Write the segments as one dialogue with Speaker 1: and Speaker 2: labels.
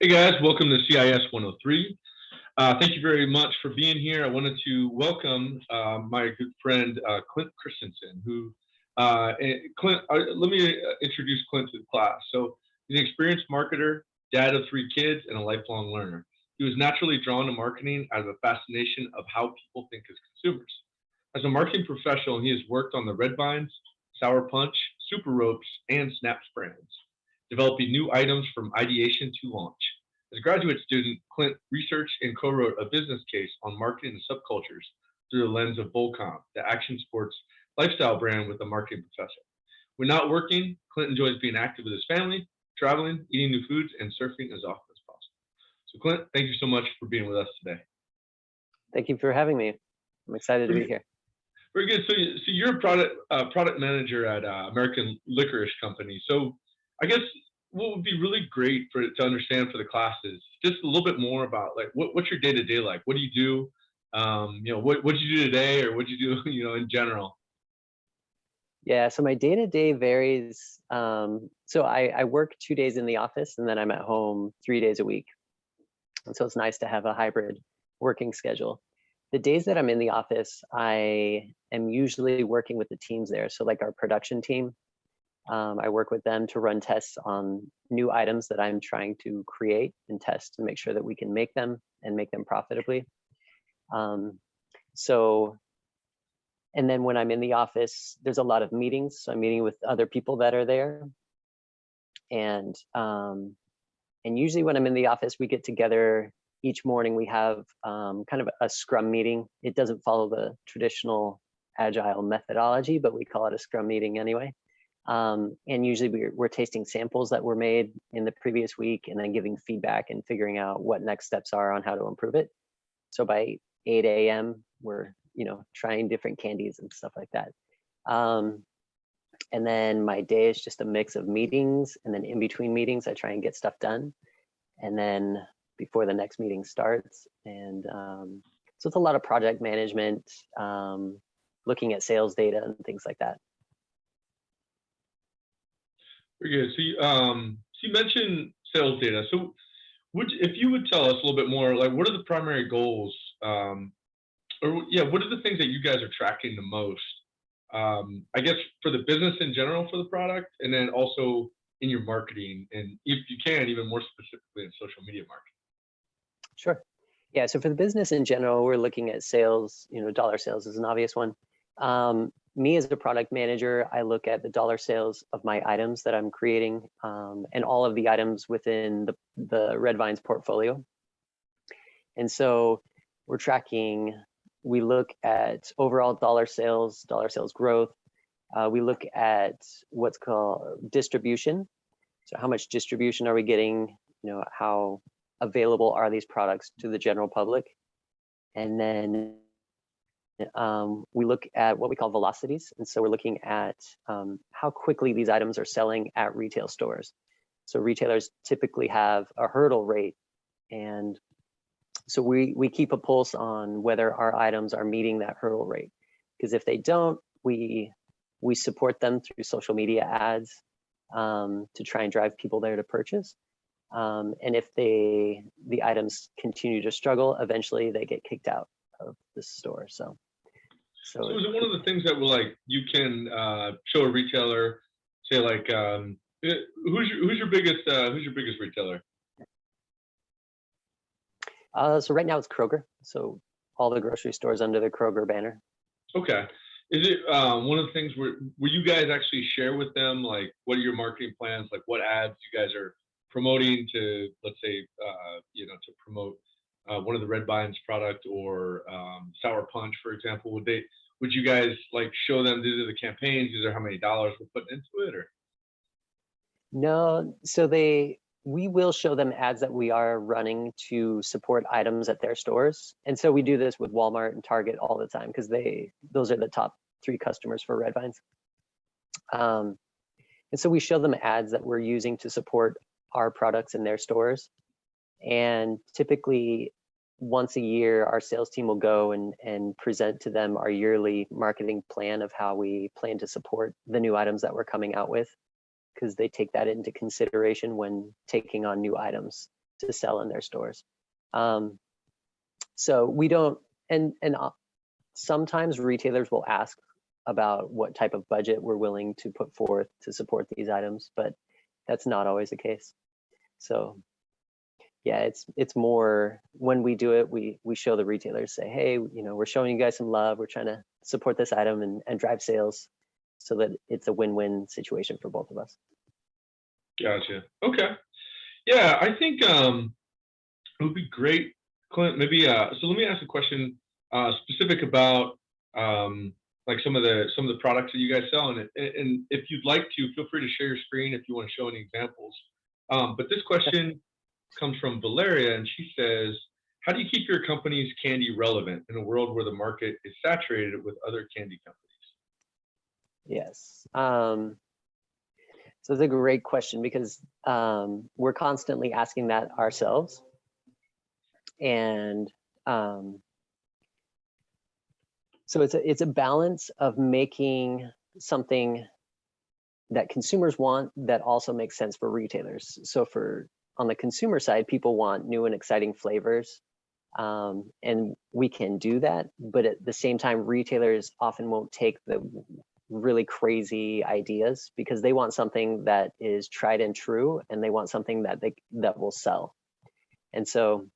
Speaker 1: Hey guys, welcome to CIS 103. Thank you very much for being here. I wanted to welcome my good friend Clint Christensen, Clint, let me introduce Clint to the class. So he's an experienced marketer, dad of 3 kids, and a lifelong learner. He was naturally drawn to marketing out of a fascination of how people think as consumers. As a marketing professional, he has worked on the Red Vines, Sour Punch, Super Ropes, and Snaps brands, developing new items from ideation to launch. As a graduate student, Clint researched and co-wrote a business case on marketing and subcultures through the lens of Bullcomp, the action sports lifestyle brand with a marketing professor. When not working, Clint enjoys being active with his family, traveling, eating new foods, and surfing as often as possible. So Clint, thank you so much for being with us today.
Speaker 2: Thank you for having me. I'm excited to be here.
Speaker 1: Very good. So you're a product manager at American Licorice Company. So I guess what would be really great to understand for the classes, just a little bit more about like what's your day-to-day like? What do you do? What did you do today, or what did you do, in general?
Speaker 2: Yeah, so my day-to-day varies. So I work 2 days in the office, and then I'm at home 3 days a week. And so it's nice to have a hybrid working schedule. The days that I'm in the office, I am usually working with the teams there. So like our production team, I work with them to run tests on new items that I'm trying to create and test to make sure that we can make them and make them profitably. And then when I'm in the office, there's a lot of meetings. So I'm meeting with other people that are there. And usually when I'm in the office, we get together each morning. We have kind of a scrum meeting. It doesn't follow the traditional agile methodology, but we call it a scrum meeting anyway. And usually we're tasting samples that were made in the previous week and then giving feedback and figuring out what next steps are on how to improve it. So by 8 a.m., we're trying different candies and stuff like that. And then my day is just a mix of meetings, and then in between meetings, I try and get stuff done. And then before the next meeting starts. And so it's a lot of project management, looking at sales data and things like that.
Speaker 1: Very good. So you mentioned sales data. So if you would tell us a little bit more, like what are the primary goals, what are the things that you guys are tracking the most? I guess for the business in general for the product, and then also in your marketing, and if you can, even more specifically in social media marketing.
Speaker 2: Sure. Yeah. So for the business in general, we're looking at sales. Dollar sales is an obvious one. Me as a product manager, I look at the dollar sales of my items that I'm creating, and all of the items within the Red Vines portfolio. And so we're tracking, we look at overall dollar sales growth. We look at what's called distribution. So how much distribution are we getting? How available are these products to the general public? And then we look at what we call velocities. And so we're looking at how quickly these items are selling at retail stores. So retailers typically have a hurdle rate. And so we keep a pulse on whether our items are meeting that hurdle rate. Because if they don't, we support them through social media ads to try and drive people there to purchase. And if the items continue to struggle, eventually they get kicked out of the store. So
Speaker 1: is it one of the things that you can show a retailer, say like who's your biggest retailer?
Speaker 2: So right now it's Kroger. So all the grocery stores under the Kroger banner.
Speaker 1: Okay. Is it one of the things where you guys actually share with them, like what are your marketing plans, like what ads you guys are promoting to, let's say, to promote one of the Red Vines product or Sour Punch, for example? Would you guys like show them these are the campaigns, these are how many dollars we're putting into it, or?
Speaker 2: No, so we will show them ads that we are running to support items at their stores. And so we do this with Walmart and Target all the time because those are the top 3 customers for Red Vines. And so we show them ads that we're using to support our products in their stores. And typically once a year, our sales team will go and present to them our yearly marketing plan of how we plan to support the new items that we're coming out with, because they take that into consideration when taking on new items. to sell in their stores. So we don't, and sometimes retailers will ask about what type of budget we're willing to put forth to support these items, but that's not always the case. So yeah, it's more when we do it, we show the retailers, say, hey, we're showing you guys some love. We're trying to support this item and drive sales so that it's a win-win situation for both of us.
Speaker 1: Gotcha. Okay. Yeah, I think it would be great, Clint. Maybe so. Let me ask a question specific about like some of the products that you guys sell, and if you'd like to, feel free to share your screen if you want to show any examples. But this question comes from Valeria, and she says, "How do you keep your company's candy relevant in a world where the market is saturated with other candy companies?"
Speaker 2: Yes. So it's a great question because we're constantly asking that ourselves. And so it's a balance of making something that consumers want that also makes sense for retailers. So on the consumer side, people want new and exciting flavors. And we can do that, but at the same time, retailers often won't take the really crazy ideas because they want something that is tried and true, and they want something that will sell. And so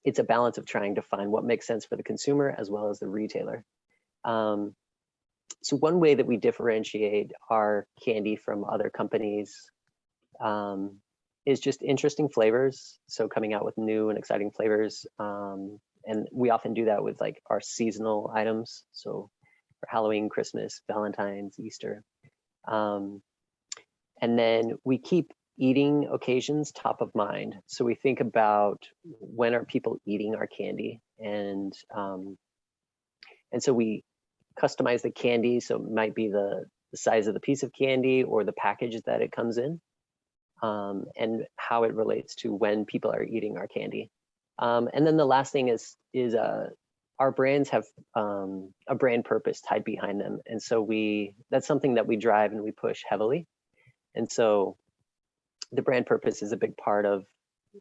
Speaker 2: it's a balance of trying to find what makes sense for the consumer as well as the retailer. So one way that we differentiate our candy from other companies is just interesting flavors. So coming out with new and exciting flavors. And we often do that with like our seasonal items. So for Halloween, Christmas, Valentine's, Easter. And then we keep eating occasions top of mind. So we think about when are people eating our candy, and so we customize the candy. So it might be the size of the piece of candy or the package that it comes in, and how it relates to when people are eating our candy. And then the last thing is our brands have a brand purpose tied behind them, and so that's something that we drive and we push heavily. And so the brand purpose is a big part of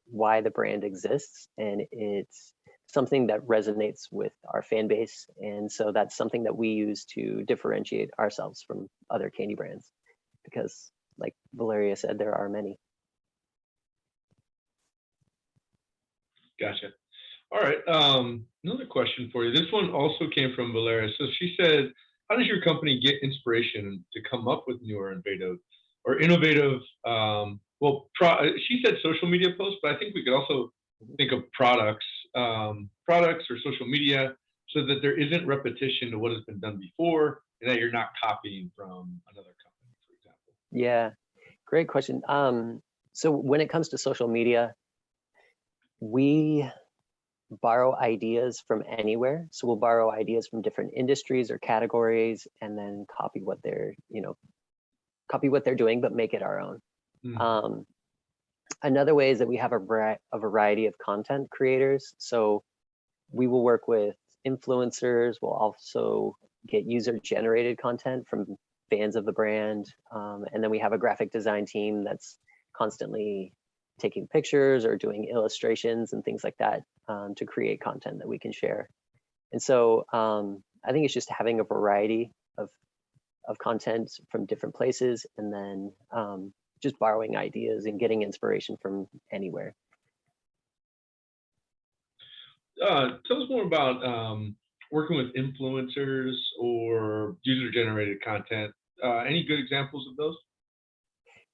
Speaker 2: why the brand exists, and it's something that resonates with our fan base. And so that's something that we use to differentiate ourselves from other candy brands, because like Valeria said, there are many.
Speaker 1: Gotcha. All right. Another question for you. This one also came from Valeria. So she said, how does your company get inspiration to come up with newer innovative, she said social media posts, but I think we could also think of products or social media, so that there isn't repetition to what has been done before, and that you're not copying from another company, for example?
Speaker 2: Yeah, great question. So when it comes to social media, we borrow ideas from anywhere. So we'll borrow ideas from different industries or categories, and then copy what they're doing, but make it our own. Mm. Another way is that we have a variety of content creators. So we will work with influencers. We'll also get user-generated content from fans of the brand. And then we have a graphic design team that's constantly taking pictures or doing illustrations and things like that to create content that we can share. And so I think it's just having a variety of content from different places, and then just borrowing ideas and getting inspiration from anywhere.
Speaker 1: Tell us more about working with influencers or user-generated content. Any good examples of those?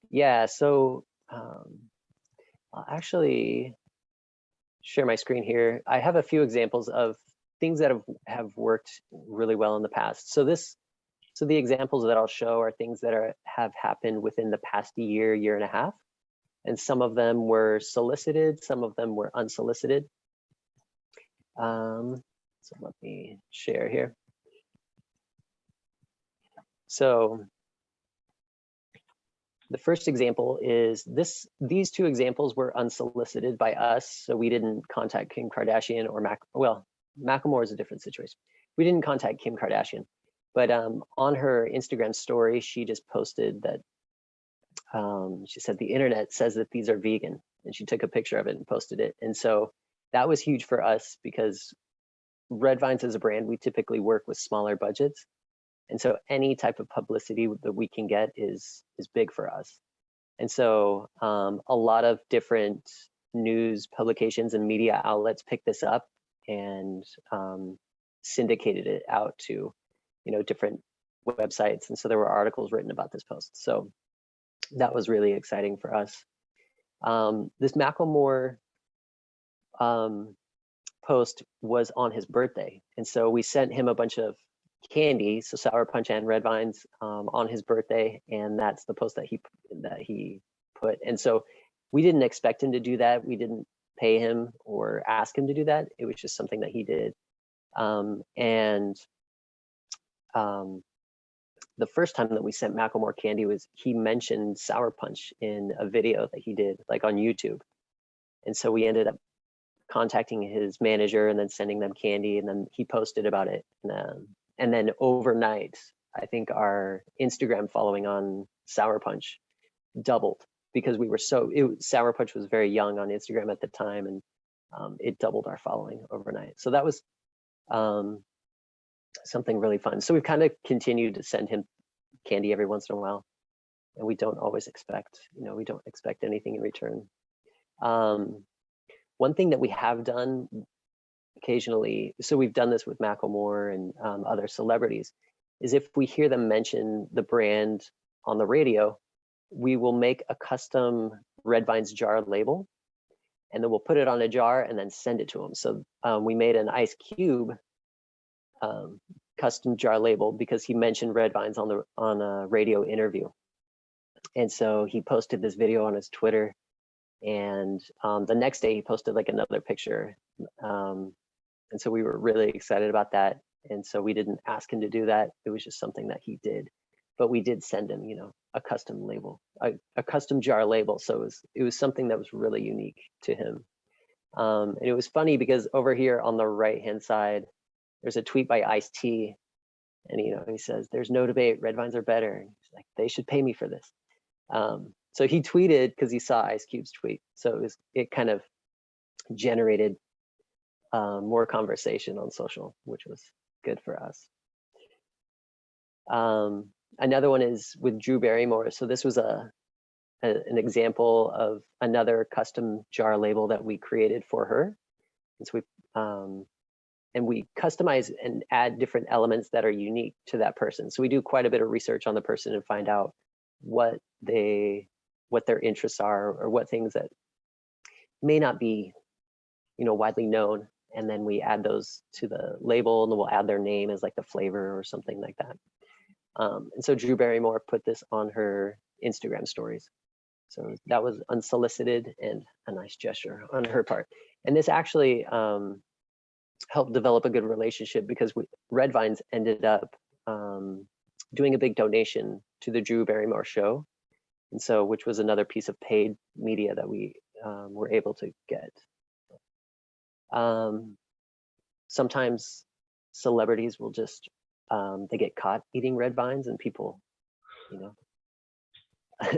Speaker 2: Yeah, so I'll actually share my screen here. I have a few examples of things that have worked really well in the past. So the examples that I'll show are things that have happened within the past year and a half. And some of them were solicited, some of them were unsolicited. So let me share here. So the first example is these two examples were unsolicited by us. So we didn't contact Kim Kardashian or Macklemore is a different situation. We didn't contact Kim Kardashian, but on her Instagram story, she just posted that she said, the internet says that these are vegan, and she took a picture of it and posted it. And so that was huge for us because Red Vines as a brand, we typically work with smaller budgets. And so any type of publicity that we can get is big for us. And so a lot of different news publications and media outlets picked this up and syndicated it out to, different websites. And so there were articles written about this post. So that was really exciting for us. This Macklemore post was on his birthday. And so we sent him a bunch of candy, so Sour Punch and Red Vines, on his birthday. And that's the post that he put. And so we didn't expect him to do that. We didn't pay him or ask him to do that. It was just something that he did. The first time that we sent Macklemore candy was he mentioned Sour Punch in a video that he did, like on YouTube. And so we ended up contacting his manager and then sending them candy, and then he posted about it. And then overnight, I think our Instagram following on Sour Punch doubled because we were Sour Punch was very young on Instagram at the time, and it doubled our following overnight. So that was something really fun. So we've kind of continued to send him candy every once in a while, and we don't always expect, we don't expect anything in return. One thing that we have done occasionally, so we've done this with Macklemore and other celebrities, is if we hear them mention the brand on the radio, we will make a custom Red Vines jar label, and then we'll put it on a jar and then send it to them. So we made an Ice Cube custom jar label because he mentioned Red Vines on a radio interview. And so he posted this video on his Twitter, and the next day he posted like another picture. And so we were really excited about that. And so we didn't ask him to do that. It was just something that he did. But we did send him, a custom label, a custom jar label. So it was something that was really unique to him. And it was funny because over here on the right-hand side, there's a tweet by Ice-T, and he says, "There's no debate, Red Vines are better." And he's like, "They should pay me for this." So he tweeted because he saw Ice Cube's tweet. So it kind of generated more conversation on social, which was good for us. Another one is with Drew Barrymore. So this was an example of another custom jar label that we created for her. And so we customize and add different elements that are unique to that person. So we do quite a bit of research on the person and find out what their interests are, or what things that may not be, widely known. And then we add those to the label, and then we'll add their name as like the flavor or something like that. And so Drew Barrymore put this on her Instagram stories. So that was unsolicited and a nice gesture on her part. And this actually helped develop a good relationship because Red Vines ended up doing a big donation to the Drew Barrymore show. And so, which was another piece of paid media that we were able to get. Sometimes celebrities will just, they get caught eating Red Vines, and people,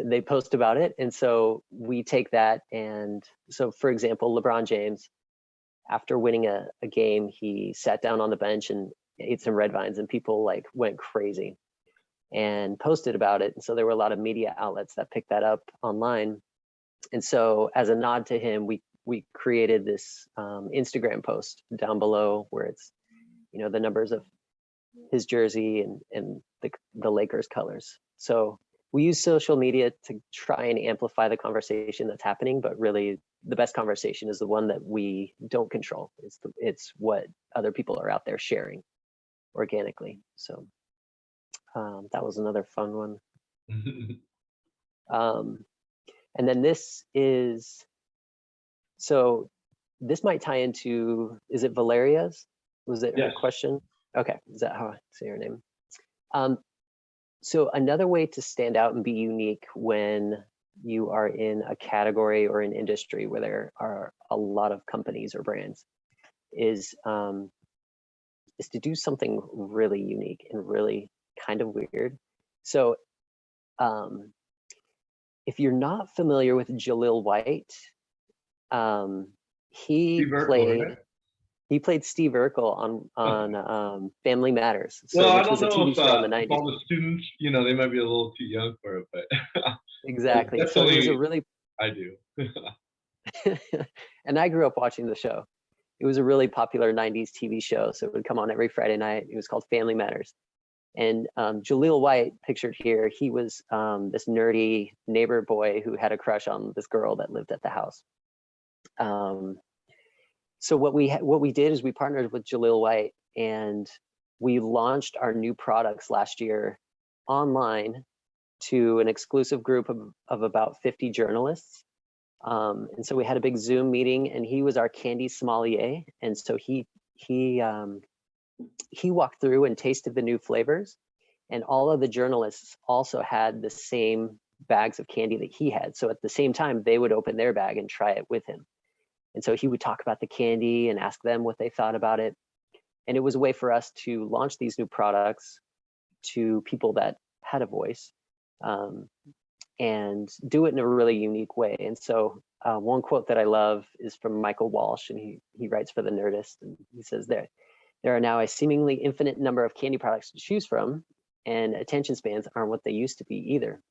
Speaker 2: they post about it. And so we take that. And so, for example, LeBron James, after winning a game, he sat down on the bench and ate some Red Vines, and people like went crazy and posted about it. And so there were a lot of media outlets that picked that up online. And so as a nod to him, we created this Instagram post down below where it's, the numbers of his jersey and the Lakers colors. So we use social media to try and amplify the conversation that's happening, but really the best conversation is the one that we don't control. It's what other people are out there sharing organically. So that was another fun one. And then this might tie into, is it Valeria's? Was it her question? Okay, is that how I say her name? So another way to stand out and be unique when you are in a category or an industry where there are a lot of companies or brands is to do something really unique and really kind of weird. So if you're not familiar with Jaleel White, he
Speaker 1: Steve Urkel,
Speaker 2: played
Speaker 1: right?
Speaker 2: he played Steve Urkel on Family Matters,
Speaker 1: Well,
Speaker 2: so
Speaker 1: I
Speaker 2: which
Speaker 1: don't
Speaker 2: was a
Speaker 1: know
Speaker 2: TV show in the
Speaker 1: if
Speaker 2: 90s.
Speaker 1: all the students, they might be a little too young for it, but
Speaker 2: Exactly. So it was a
Speaker 1: definitely
Speaker 2: really
Speaker 1: I do.
Speaker 2: and I grew up watching the show. It was a really popular 90s TV show, so it would come on every Friday night. It was called Family Matters. And Jaleel White, pictured here, he was this nerdy neighbor boy who had a crush on this girl that lived at the house. So what we did is we partnered with Jaleel White, and we launched our new products last year online to an exclusive group of about 50 journalists. And so we had a big Zoom meeting, and he was our candy sommelier. And so he walked through and tasted the new flavors, and all of the journalists also had the same bags of candy that he had. So at the same time, they would open their bag and try it with him. And so he would talk about the candy and ask them what they thought about it. And it was a way for us to launch these new products to people that had a voice, and do it in a really unique way. And so one quote that I love is from Michael Walsh, and he writes for The Nerdist, and he says, there are now a seemingly infinite number of candy products to choose from, and attention spans aren't what they used to be either.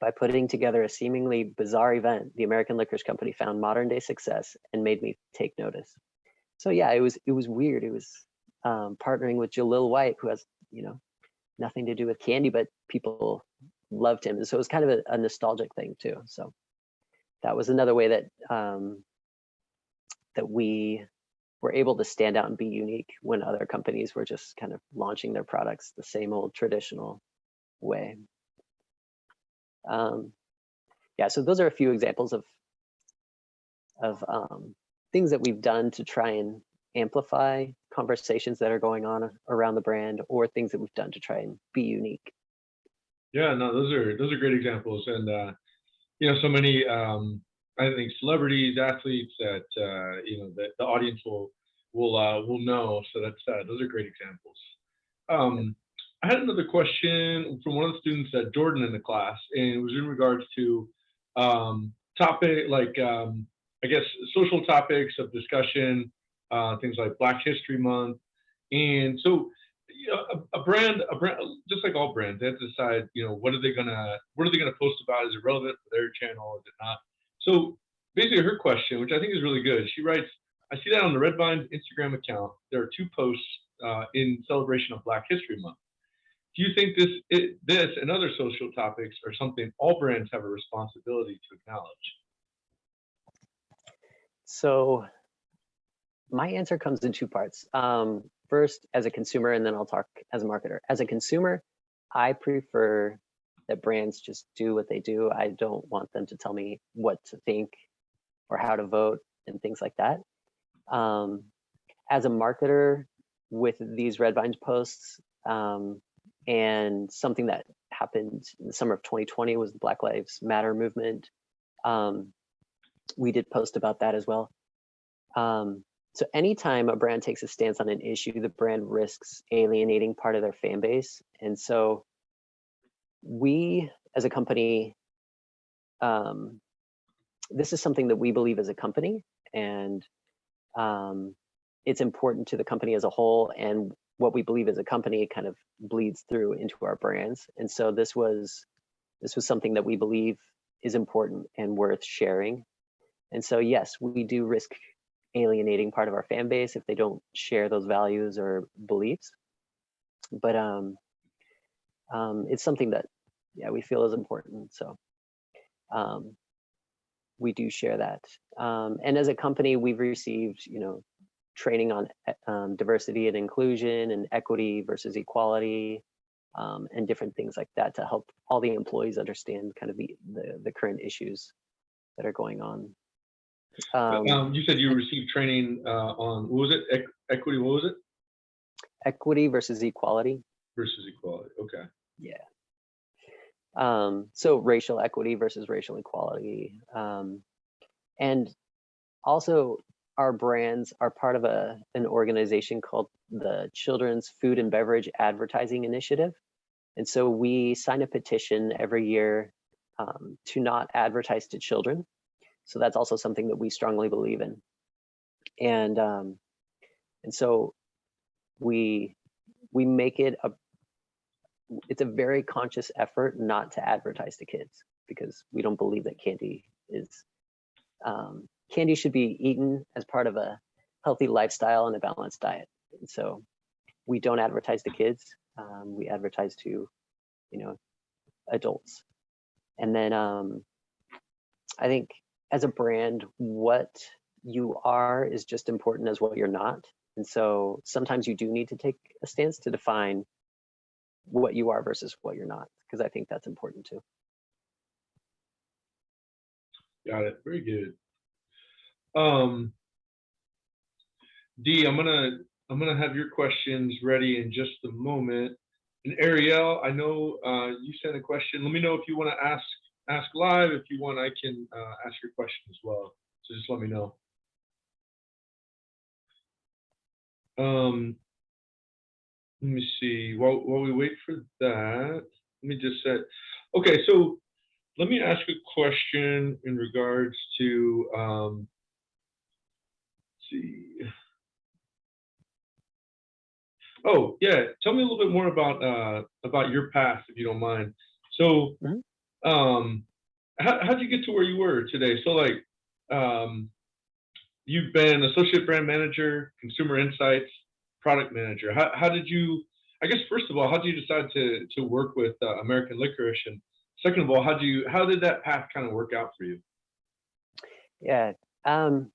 Speaker 2: By putting together a seemingly bizarre event, the American Licorice Company found modern day success and made me take notice. So yeah, it was weird. It was partnering with Jaleel White, who has nothing to do with candy, but people loved him. And so it was kind of a nostalgic thing too. So that was another way that that we were able to stand out and be unique when other companies were just kind of launching their products the same old traditional way. Yeah, so those are a few examples of things that we've done to try and amplify conversations that are going on around the brand, or things that we've done to try and be unique.
Speaker 1: Yeah, no, those are great examples, and so many I think celebrities, athletes that that the audience will know. So those are great examples. I had another question from one of the students, Jordan, in the class, and it was in regards to topic like I guess social topics of discussion, things like Black History Month, and so a brand, just like all brands, they have to decide, what are they gonna post about? Is it relevant for their channel? Is it not? So basically, her question, which I think is really good, she writes, "I see that on the Red Vine's Instagram account, there are 2 posts in celebration of Black History Month. Do you think this and other social topics are something all brands have a responsibility to acknowledge?"
Speaker 2: So my answer comes in 2 parts. First, as a consumer, and then I'll talk as a marketer. As a consumer, I prefer that brands just do what they do. I don't want them to tell me what to think or how to vote and things like that. As a marketer, with these Red Vines posts, and something that happened in the summer of 2020 was the Black Lives Matter movement. We did post about that as well. So anytime a brand takes a stance on an issue, the brand risks alienating part of their fan base. And so we, as a company, this is something that we believe as a company, and it's important to the company as a whole. And what we believe as a company kind of bleeds through into our brands. And so this was something that we believe is important and worth sharing. And so yes, we do risk alienating part of our fan base if they don't share those values or beliefs. But it's something that, yeah, we feel is important. So we do share that. And as a company, we've received, training on diversity and inclusion and equity versus equality, and different things like that to help all the employees understand kind of the current issues that are going on.
Speaker 1: You said you received training on, what was it? Equity, what was it?
Speaker 2: Equity versus equality.
Speaker 1: Versus equality, okay.
Speaker 2: Yeah. So racial equity versus racial equality. And also our brands are part of an organization called the Children's Food and Beverage Advertising Initiative. And so we sign a petition every year to not advertise to children. So that's also something that we strongly believe in. And so we make it it's a very conscious effort not to advertise to kids, because we don't believe that candy should be eaten as part of a healthy lifestyle and a balanced diet. And so we don't advertise to kids. We advertise to, adults. And then I think as a brand, what you are is just important as what you're not. And so sometimes you do need to take a stance to define what you are versus what you're not, because I think that's important too.
Speaker 1: Got it. Very good. Dee, I'm gonna have your questions ready in just a moment. And Ariel, I know you sent a question. Let me know if you want to ask live. If you want, I can ask your question as well. So just let me know. Let me see. While we wait for that, let me just set. Okay, so let me ask a question in regards to. Let's see. Oh yeah, tell me a little bit more about your past, if you don't mind. So, how'd you get to where you were today? So like, you've been associate brand manager, consumer insights, product manager. How did you? I guess first of all, how did you decide to work with American Licorice, and second of all, how did that path kind of work out for you?
Speaker 2: Yeah. So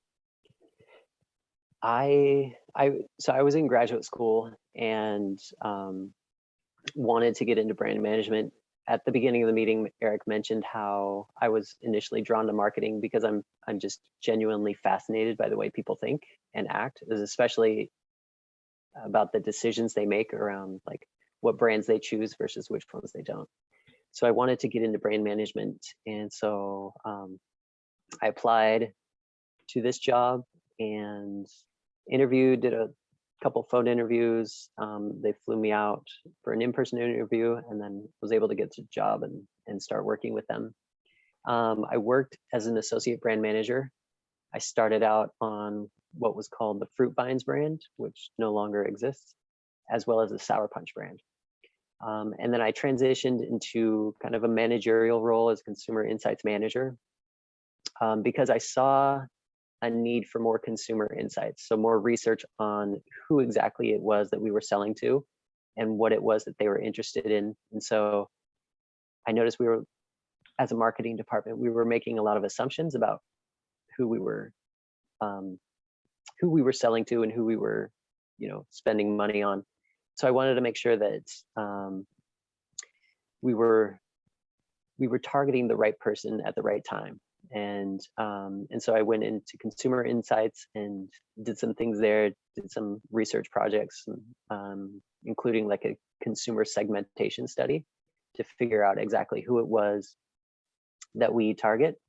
Speaker 2: I was in graduate school and wanted to get into brand management. At the beginning of the meeting, Eric mentioned how I was initially drawn to marketing because I'm just genuinely fascinated by the way people think and act, especially about the decisions they make around like what brands they choose versus which ones they don't. So I wanted to get into brand management, and so I applied to this job and interviewed, did a couple phone interviews. They flew me out for an in-person interview, and then was able to get the job and start working with them. I worked as an associate brand manager. I started out on what was called the Fruit Vines brand, which no longer exists, as well as the Sour Punch brand. And then I transitioned into kind of a managerial role as consumer insights manager, because I saw a need for more consumer insights, so more research on who exactly it was that we were selling to and what it was that they were interested in. And so I noticed we were, as a marketing department, we were making a lot of assumptions about who we were selling to and who we were, spending money on. So I wanted to make sure that we were targeting the right person at the right time. And so I went into consumer insights and did some things there, did some research projects, including like a consumer segmentation study to figure out exactly who it was that we target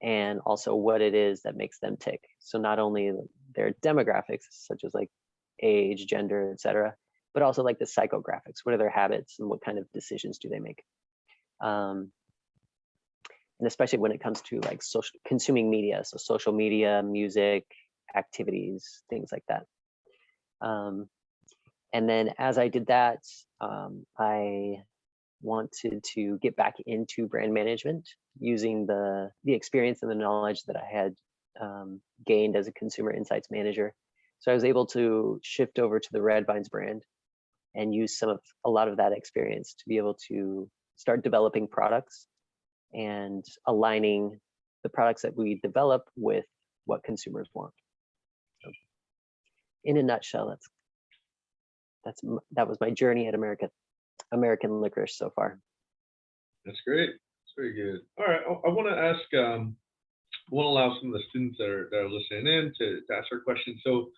Speaker 2: and also what it is that makes them tick. So not only their demographics, such as like age, gender, etc., but also like the psychographics. What are their habits and what kind of decisions do they make? And especially when it comes to like consuming media, so social media, music, activities, things like that. And then as I did that, I wanted to get back into brand management using the experience and the knowledge that I had gained as a consumer insights manager. So I was able to shift over to the Red Vines brand and use a lot of that experience to be able to start developing products and aligning the products that we develop with what consumers want. So in a nutshell, that was my journey at American Licorice so far.
Speaker 1: That's great. That's very good. All right, I want to ask. I want to allow some of the students that are listening in to ask their questions. So,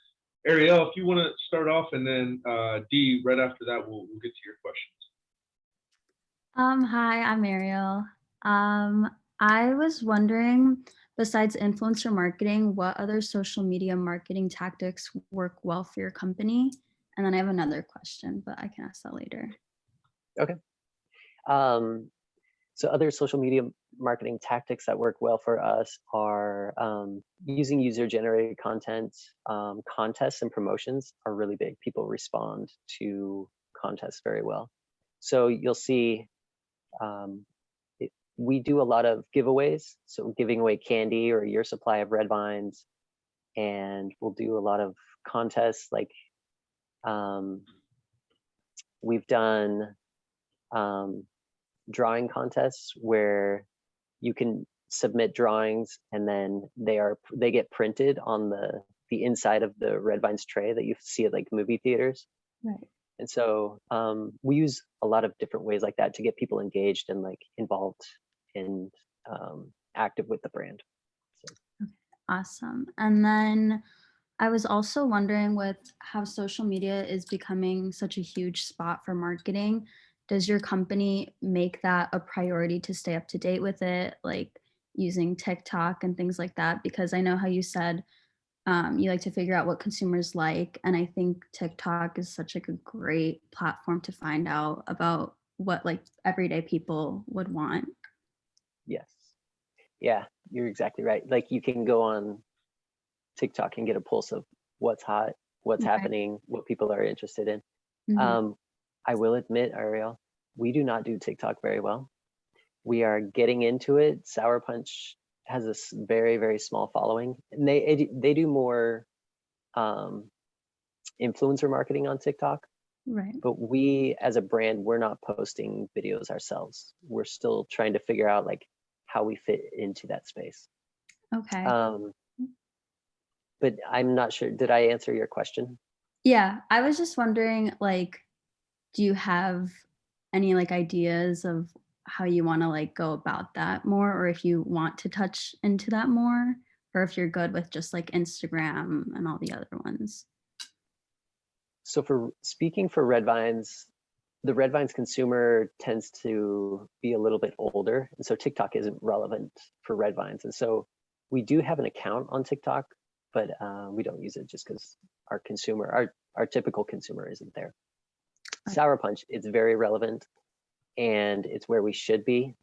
Speaker 1: Ariel, if you want to start off, and then Dee, right after that, we'll get to your questions.
Speaker 3: Hi, I'm Ariel. I was wondering, besides influencer marketing, what other social media marketing tactics work well for your company? And then I have another question, but I can ask that later.
Speaker 2: Okay. So other social media marketing tactics that work well for us are using user-generated content. Contests and promotions are really big. People respond to contests very well. So you'll see we do a lot of giveaways. So giving away candy or a year supply of red vines. And we'll do a lot of contests, like we've done drawing contests where you can submit drawings and then they get printed on the inside of the red vines tray that you see at like movie theaters.
Speaker 3: Right.
Speaker 2: And so we use a lot of different ways like that to get people engaged and like involved and active with the brand. So.
Speaker 3: Okay, awesome. And then I was also wondering, with how social media is becoming such a huge spot for marketing, does your company make that a priority to stay up to date with it, like using TikTok and things like that? Because I know how you said you like to figure out what consumers like, and I think TikTok is such like a great platform to find out about what like everyday people would want.
Speaker 2: Yes. Yeah, you're exactly right. Like you can go on TikTok and get a pulse of what's hot, what's happening, what people are interested in.
Speaker 3: Mm-hmm.
Speaker 2: I will admit, Ariel, we do not do TikTok very well. We are getting into it. Sour Punch has a very, very small following, and they do more influencer marketing on TikTok.
Speaker 3: Right.
Speaker 2: But we, as a brand, we're not posting videos ourselves. We're still trying to figure out like how we fit into that space.
Speaker 3: Okay.
Speaker 2: But I'm not sure. Did I answer your question?
Speaker 3: Yeah, I was just wondering, like, do you have any like ideas of how you want to like go about that more, or if you want to touch into that more, or if you're good with just like Instagram and all the other ones?
Speaker 2: So for speaking for red vines, the red vines consumer tends to be a little bit older, and so TikTok isn't relevant for red vines. And so we do have an account on TikTok, but we don't use it just because our typical consumer isn't there. Sour Punch, it's very relevant and it's where we should be,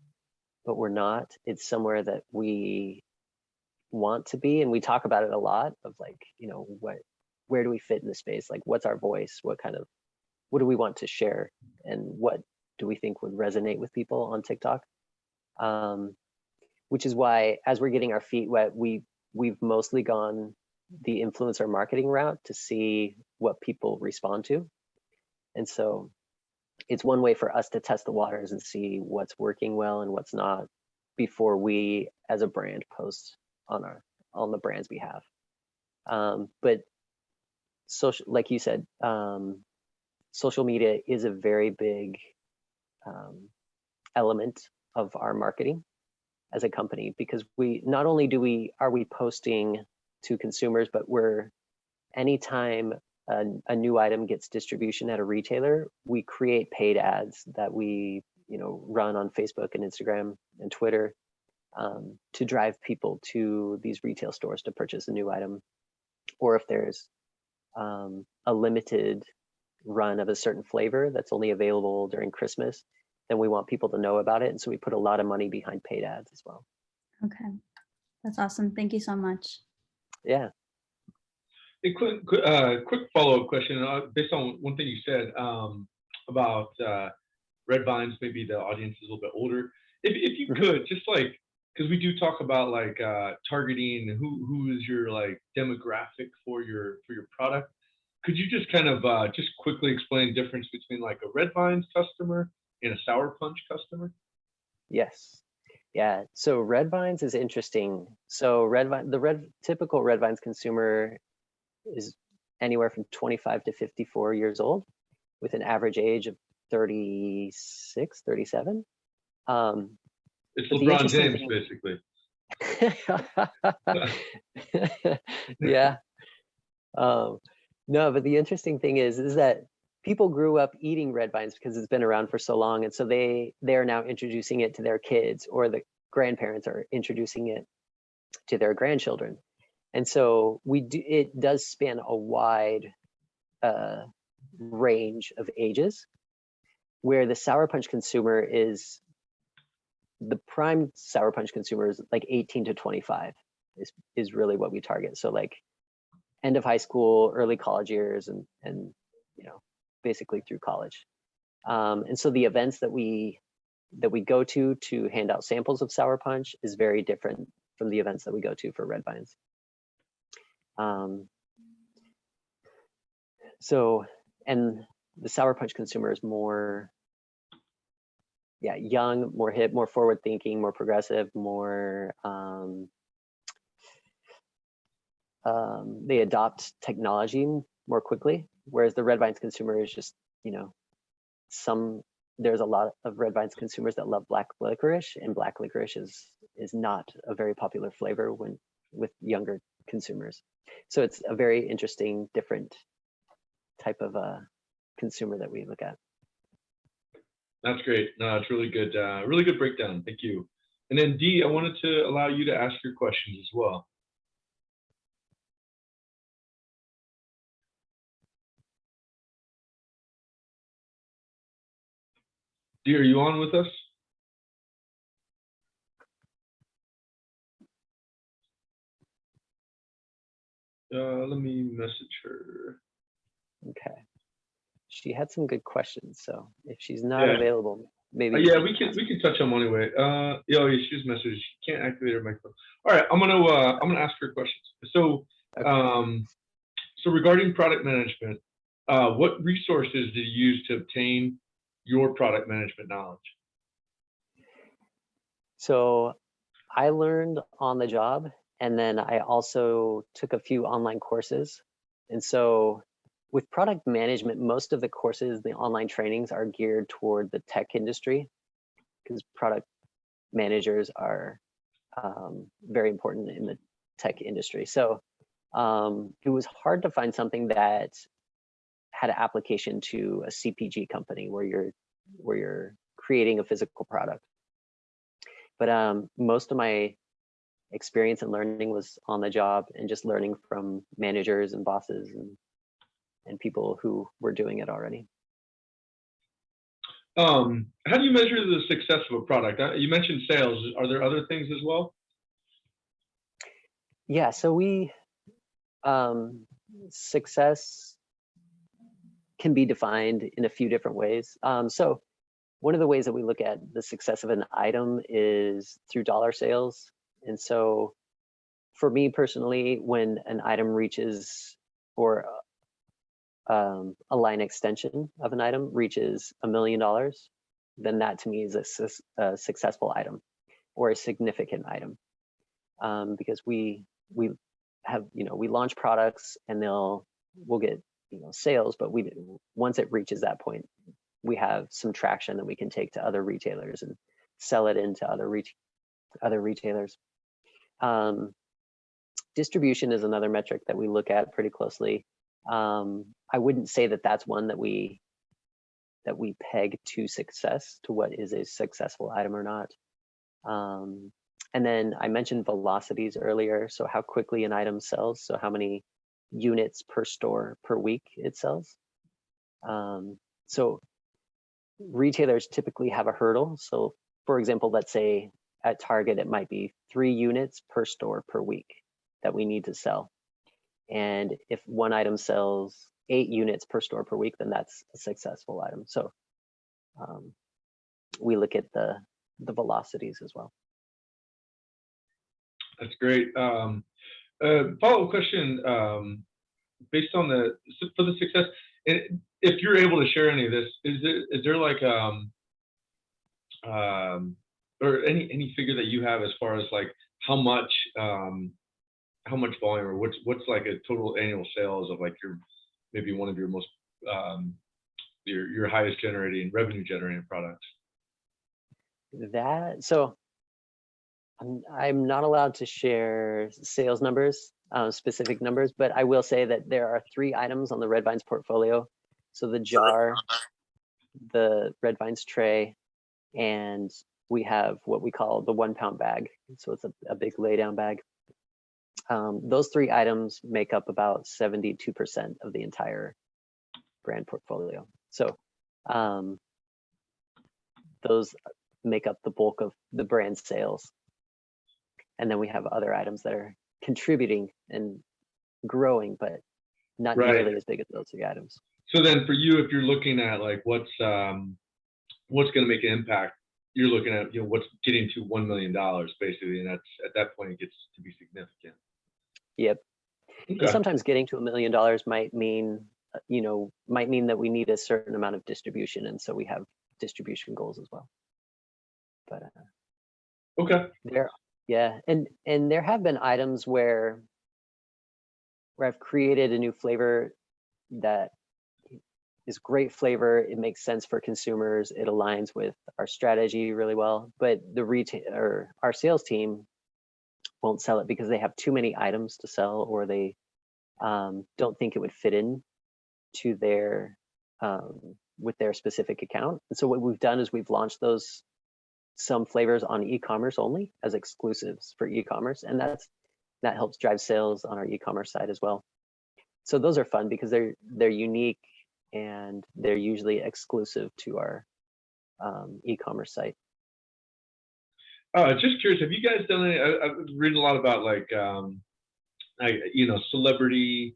Speaker 2: but we're not. It's somewhere that we want to be, and we talk about it a lot of like, you know, where do we fit in the space? Like, what's our voice? What do we want to share? And what do we think would resonate with people on TikTok? Which is why, as we're getting our feet wet, we've mostly gone the influencer marketing route to see what people respond to. And so it's one way for us to test the waters and see what's working well and what's not before we, as a brand, post on the brand's behalf. But social, like you said, social media is a very big element of our marketing as a company, because we not only are we posting to consumers, but anytime a new item gets distribution at a retailer, we create paid ads that we run on Facebook and Instagram and Twitter to drive people to these retail stores to purchase a new item. Or if there's a limited run of a certain flavor that's only available during Christmas, then we want people to know about it. And so we put a lot of money behind paid ads as well.
Speaker 3: Okay, that's awesome. Thank you so much.
Speaker 2: Yeah.
Speaker 1: A quick follow-up question based on one thing you said about red vines. Maybe the audience is a little bit older. If you could, just like, because we do talk about like targeting who is your like demographic for your product. Could you just kind of just quickly explain the difference between like a red vines customer and a Sour Punch customer?
Speaker 2: Yes. Yeah. So red vines is interesting. So typical red vines consumer is anywhere from 25 to 54 years old, with an average age of 36, 37.
Speaker 1: It's LeBron James, basically.
Speaker 2: Yeah. No, but the interesting thing is that people grew up eating red vines because it's been around for so long, and so they are now introducing it to their kids, or the grandparents are introducing it to their grandchildren. And so it does span a wide range of ages, where the Sour Punch consumer is the prime Sour Punch consumer is like 18 to 25 is really what we target. So like end of high school, early college years, and you know, basically through college. And so the events that we go to hand out samples of Sour Punch is very different from the events that we go to for red vines. So, and the Sour Punch consumer is more, yeah, young, more hip, more forward thinking, more progressive, more, they adopt technology more quickly, whereas the red vines consumer is just, you know, there's a lot of red vines consumers that love black licorice, and black licorice is not a very popular flavor with younger consumers. So it's a very interesting, different type of consumer that we look at.
Speaker 1: That's great. No, it's really good breakdown. Thank you. And then Dee, I wanted to allow you to ask your questions as well. Dee, are you on with us? Let me message her.
Speaker 2: Okay. She had some good questions, so if she's not available, maybe.
Speaker 1: Yeah, we can touch on them anyway. Yeah, she's messaged. She can't activate her microphone. All right, I'm gonna ask her questions. So, okay. So regarding product management, what resources do you use to obtain your product management knowledge?
Speaker 2: So I learned on the job, and then I also took a few online courses. And so with product management, most of the courses, the online trainings are geared toward the tech industry, because product managers are very important in the tech industry. So it was hard to find something that had an application to a CPG company where you're creating a physical product. But most of my experience and learning was on the job and just learning from managers and bosses and people who were doing it already.
Speaker 1: How do you measure the success of a product? You mentioned sales. Are there other things as well?
Speaker 2: Yeah, so success can be defined in a few different ways. So one of the ways that we look at the success of an item is through dollar sales. And so for me personally, when an item reaches, or a line extension of an item reaches $1 million, then that to me is a successful item or a significant item. Because we have, we launch products and we'll get, sales, but once it reaches that point, we have some traction that we can take to other retailers and sell it into other retailers. Distribution is another metric that we look at pretty closely. I wouldn't say that that's one that we peg to success, to what is a successful item or not. And then I mentioned velocities earlier. So how quickly an item sells. So how many units per store per week it sells. So retailers typically have a hurdle. So for example, let's say at Target, it might be 3 units per store per week that we need to sell. And if one item sells 8 units per store per week, then that's a successful item. So we look at the velocities as well.
Speaker 1: That's great. Follow-up question, based on for the success, if you're able to share any of this, is there like or any figure that you have as far as like how much volume, or what's like a total annual sales of like maybe one of your most your highest generating revenue generating products?
Speaker 2: So I'm not allowed to share sales numbers, specific numbers, but I will say that there are 3 items on the Red Vines portfolio. So the jar, the Red Vines tray, and we have what we call the 1-pound bag. So it's a big laydown bag. Those 3 items make up about 72% of the entire brand portfolio. So those make up the bulk of the brand sales. And then we have other items that are contributing and growing, but not nearly as big as those three items.
Speaker 1: So then for you, if you're looking at like what's going to make an impact, you're looking at, what's getting to $1 million basically, and that's at that point it gets to be significant.
Speaker 2: Yep.
Speaker 1: Okay.
Speaker 2: And sometimes getting to $1 million might mean, that we need a certain amount of distribution, and so we have distribution goals as well. But
Speaker 1: okay.
Speaker 2: And there have been items where I've created a new flavor that is great flavor. It makes sense for consumers. It aligns with our strategy really well. But our sales team won't sell it because they have too many items to sell, or they don't think it would fit in to their with their specific account. And so what we've done is we've launched some flavors on e-commerce only as exclusives for e-commerce, and that helps drive sales on our e-commerce side as well. So those are fun because they're unique and they're usually exclusive to our e-commerce site.
Speaker 1: Just curious, have you guys done any? I've read a lot about like celebrity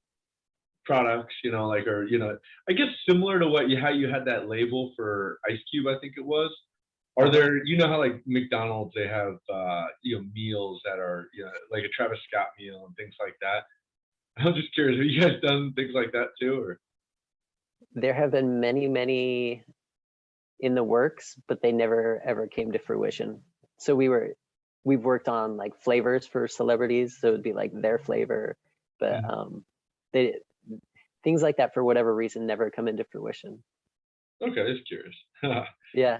Speaker 1: products, I guess similar to how you had that label for Ice Cube, I think it was. Are there, how like McDonald's, they have meals that are like a Travis Scott meal and things like that. I'm just curious, have you guys done things like that too, or?
Speaker 2: There have been many in the works, but they never ever came to fruition. So we've worked on like flavors for celebrities, so it would be like their flavor, but things like that for whatever reason never come into fruition.
Speaker 1: Okay, just curious.
Speaker 2: Yeah.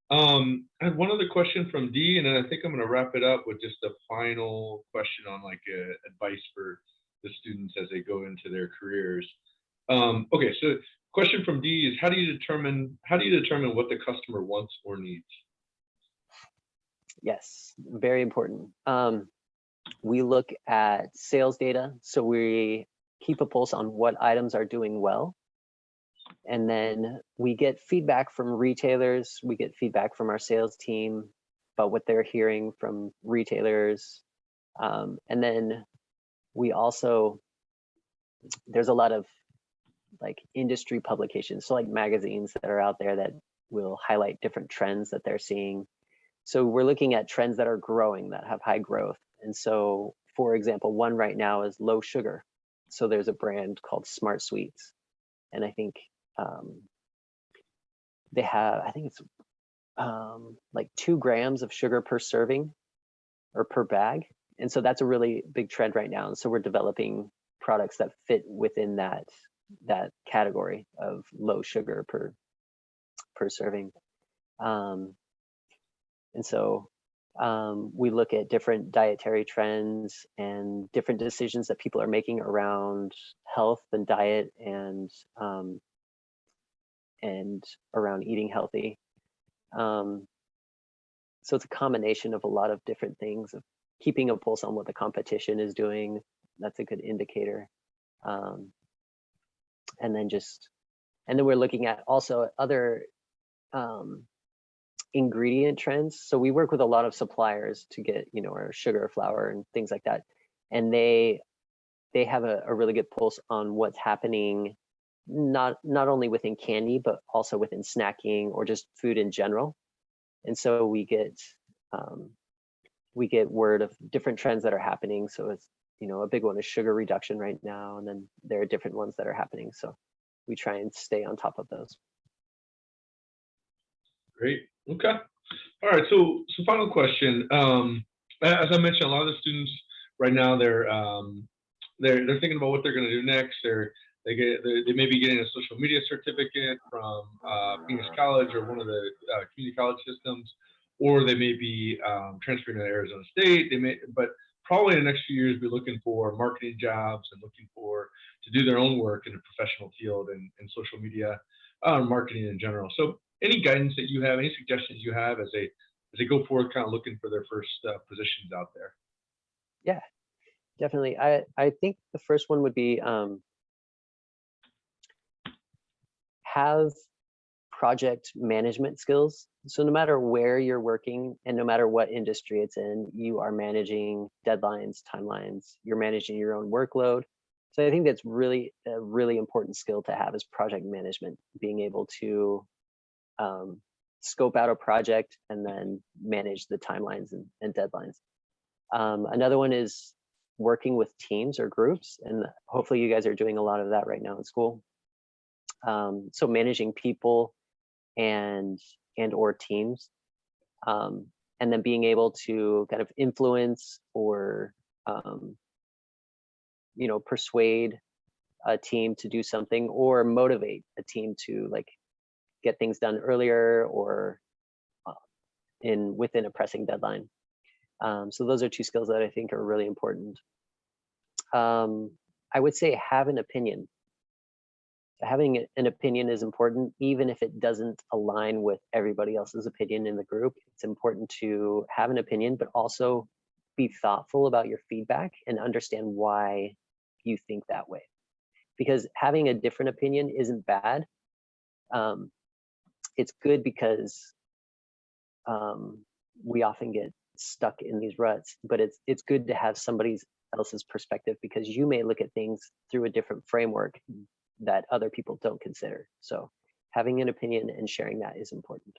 Speaker 1: I have one other question from D, and then I think I'm going to wrap it up with just a final question on like advice for the students as they go into their careers. Okay, so question from D is how do you determine what the customer wants or needs?
Speaker 2: Yes, very important. We look at sales data, so we keep a pulse on what items are doing well. And then we get feedback from retailers. We get feedback from our sales team about what they're hearing from retailers. And then we also, there's a lot of like industry publications, so like magazines that are out there that will highlight different trends that they're seeing. So we're looking at trends that are growing, that have high growth. And so, for example, one right now is low sugar. So there's a brand called Smart Sweets. And I think they have, I think it's like 2 grams of sugar per serving or per bag. And so that's a really big trend right now. And so we're developing products that fit within that category of low sugar per serving. And so we look at different dietary trends and different decisions that people are making around health and diet and around eating healthy. So it's a combination of a lot of different things, of keeping a pulse on what the competition is doing. That's a good indicator. And then we're looking at also other ingredient trends. So we work with a lot of suppliers to get, our sugar, flour, and things like that. And they have a really good pulse on what's happening, not only within candy, but also within snacking or just food in general. And so we get word of different trends that are happening. So it's, a big one is sugar reduction right now, and then there are different ones that are happening. So we try and stay on top of those.
Speaker 1: Great. Okay. All right. So final question. As I mentioned, a lot of the students right now they're thinking about what they're going to do next. They may be getting a social media certificate from Phoenix College or one of the community college systems, or they may be transferring to Arizona State. But probably in the next few years, be looking for marketing jobs and looking to do their own work in the professional field and social media marketing in general. So any guidance that you have, any suggestions you have as they go forward, kind of looking for their first positions out there?
Speaker 2: Yeah, definitely. I think the first one would be have project management skills. So no matter where you're working and no matter what industry it's in, you are managing deadlines, timelines, you're managing your own workload. So I think that's really a really important skill to have is project management, being able to scope out a project and then manage the timelines and deadlines. Another one is working with teams or groups, and hopefully you guys are doing a lot of that right now in school. So managing people and or teams, and then being able to kind of influence or you know, persuade a team to do something or motivate a team to like get things done earlier or within a pressing deadline. So those are two skills that I think are really important. I would say have an opinion. Having an opinion is important, even if it doesn't align with everybody else's opinion in the group. It's important to have an opinion, but also be thoughtful about your feedback and understand why you think that way. Because having a different opinion isn't bad. It's good because we often get stuck in these ruts, but it's good to have somebody else's perspective because you may look at things through a different framework that other people don't consider. So having an opinion and sharing that is important.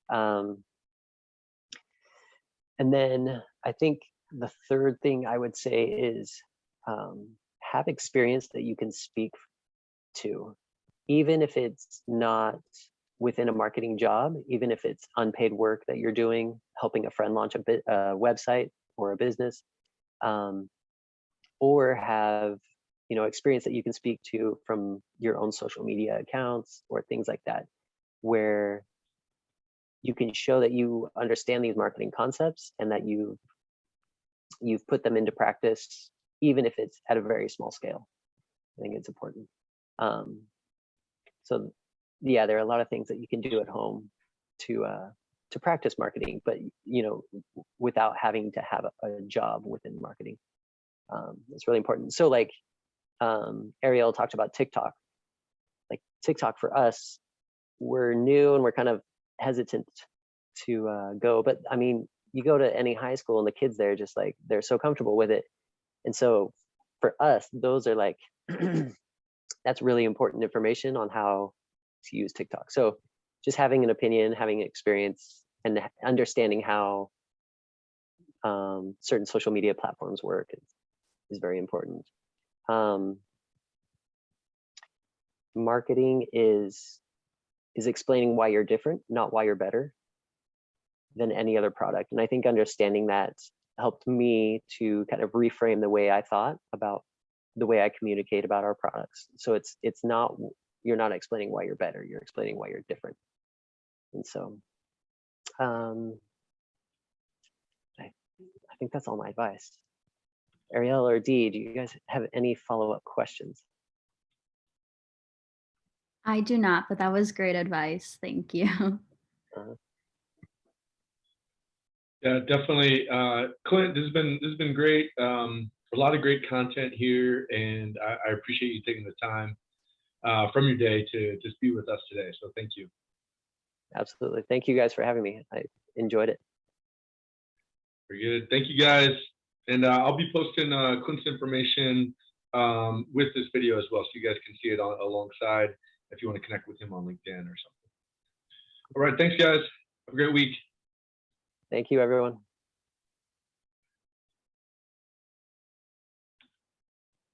Speaker 2: And then I think the third thing I would say is have experience that you can speak to, even if it's not within a marketing job, even if it's unpaid work that you're doing, helping a friend launch a website or a business, or have experience that you can speak to from your own social media accounts or things like that, where you can show that you understand these marketing concepts and that you've put them into practice, even if it's at a very small scale. I think it's important. So yeah, there are a lot of things that you can do at home to practice marketing, but without having to have a job within marketing. It's really important. So like Ariel talked about TikTok. Like TikTok for us, we're new and we're kind of hesitant to go, but I mean, you go to any high school and the kids there just like they're so comfortable with it. And so for us, those are like that's really important information on how to use TikTok. So just having an opinion, having experience, and understanding how certain social media platforms work is very important. Marketing is explaining why you're different, not why you're better than any other product. And I think understanding that helped me to kind of reframe the way I thought about the way I communicate about our products. So it's not, you're not explaining why you're better, you're explaining why you're different. And so I think that's all my advice. Ariel or Dee, do you guys have any follow-up questions?
Speaker 3: I do not, but that was great advice. Thank you.
Speaker 1: Yeah, definitely. Clint, this has been great. A lot of great content here, and I appreciate you taking the time from your day to be with us today. So thank you.
Speaker 2: Absolutely. Thank you guys for having me. I enjoyed it.
Speaker 1: Very good. Thank you guys. And I'll be posting Clint's information with this video as well, so you guys can see it alongside if you want to connect with him on LinkedIn or something. All right. Thanks, guys. Have a great week.
Speaker 2: Thank you, everyone.